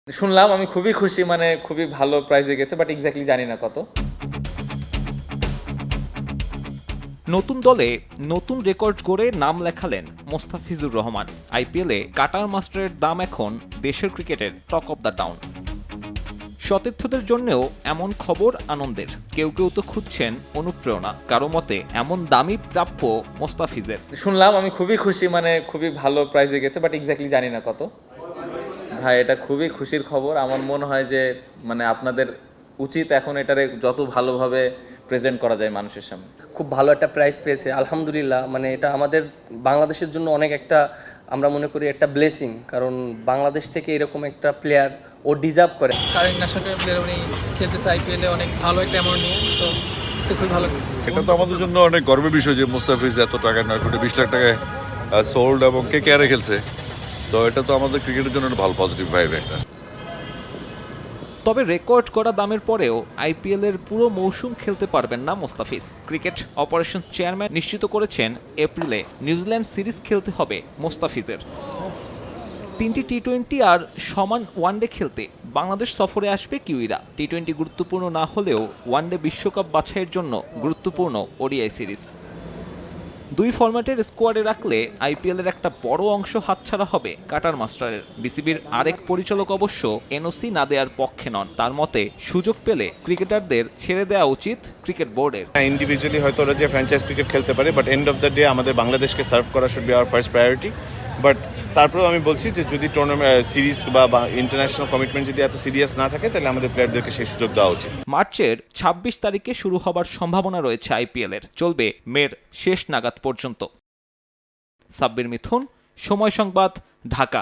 শুনলাম আমি খুবই খুশি, মানে খুবই ভালো প্রাইজে গেছে, বাট এক্স্যাক্টলি জানি না কত। নতুন দলে নতুন রেকর্ড গড়ে নাম লেখালেন মোস্তাফিজুর রহমান। আইপিএলে কাটার মাস্টারের দাম এখন দেশের ক্রিকেটের টক অব দ্য টাউন। সতীর্থদের জন্যও এমন খবর আনন্দের। কেউ কেউ তো খুঁজছেন অনুপ্রেরণা, কারো মতে এমন দামি প্রাপ্য মোস্তাফিজের। শুনলাম আমি খুবই খুশি, মানে খুবই ভালো প্রাইজে গেছে, বাট এক্স্যাক্টলি জানি না কত। ভাই, এটা খুবই খুশির খবর। আমার মনে হয় যে মানে আপনাদের উচিত এখন এটারে যত ভালোভাবে প্রেজেন্ট করা যায় মানুষের সামনে। খুব ভালো একটা প্রাইজ পেয়েছে আলহামদুলিল্লাহ। মানে এটা আমাদের বাংলাদেশের জন্য অনেক একটা, আমরা মনে করি একটা ব্লেসিং, কারণ বাংলাদেশ থেকে এরকম একটা প্লেয়ার ও ডিজার্ভ করে। কারেন্ট ন্যাশনাল প্লেয়ার উনি খেলতেছে আইপিএলে, অনেক ভালো একটা অ্যামাউন্ট নিয়ে, তো খুবই ভালো লাগছে। এটা তো আমাদের জন্য অনেক গর্বের বিষয় যে মুস্তাফিজ এত টাকা 9 কোটি 20 লাখ টাকায় সোল্ড এবং কে কেয়ারে খেলছে। তো এটা তো আমাদের ক্রিকেটের জন্য একটা ভালো পজিটিভ ভাইব একটা। তবে রেকর্ড করা দামের পরেও আইপিএলের পুরো মৌসুম খেলতে পারবেন না মোস্তাফিজ। ক্রিকেট অপারেশনস চেয়ারম্যান নিশ্চিত করেছেন এপ্রিলে নিউজিল্যান্ড সিরিজ খেলতে হবে মোস্তাফিজের। 3টি টি-20 আর সমান ওয়ানডে খেলতে বাংলাদেশ সফরে আসবে কিউইরা। টি-20 গুরুত্বপূর্ণ না হলেও ওয়ানডে বিশ্বকাপ বাছাইয়ের জন্য গুরুত্বপূর্ণ ওডিআই সিরিজ। দুই ফরম্যাটের স্কোয়াডে রাখলে আইপিএলের একটা বড় অংশ হাতছাড়া হবে কাটার মাস্টারের। বিসিবির আরেক পরিচালক অবশ্য এনওসি না দেওয়ার পক্ষে নন। তার মতে সুযোগ পেলে ক্রিকেটারদের ছেড়ে দেওয়া উচিত ক্রিকেট বোর্ডের। ইন্ডিভিজুয়ালি হয়তো ওরা যে ফ্র্যাঞ্চাইজ ক্রিকেট খেলতে পারে, but end of the day আমাদের বাংলাদেশকে সার্ভ করা should be our first priority. But তারপরেও আমি বলছি যে যদি টুর্নামেন্ট সিরিজ বা ইন্টারন্যাশনাল কমিটমেন্ট যদি এত সিরিয়াস না থাকে, তাহলে আমাদের প্লেয়ারদেরকে সেই সুযোগ দেওয়া উচিত। মার্চের ২৬ তারিখে শুরু হবার সম্ভাবনা রয়েছে আইপিএলের, চলবে মের শেষ নাগাদ পর্যন্ত। সাব্বির মিথুন, সময় সংবাদ, ঢাকা।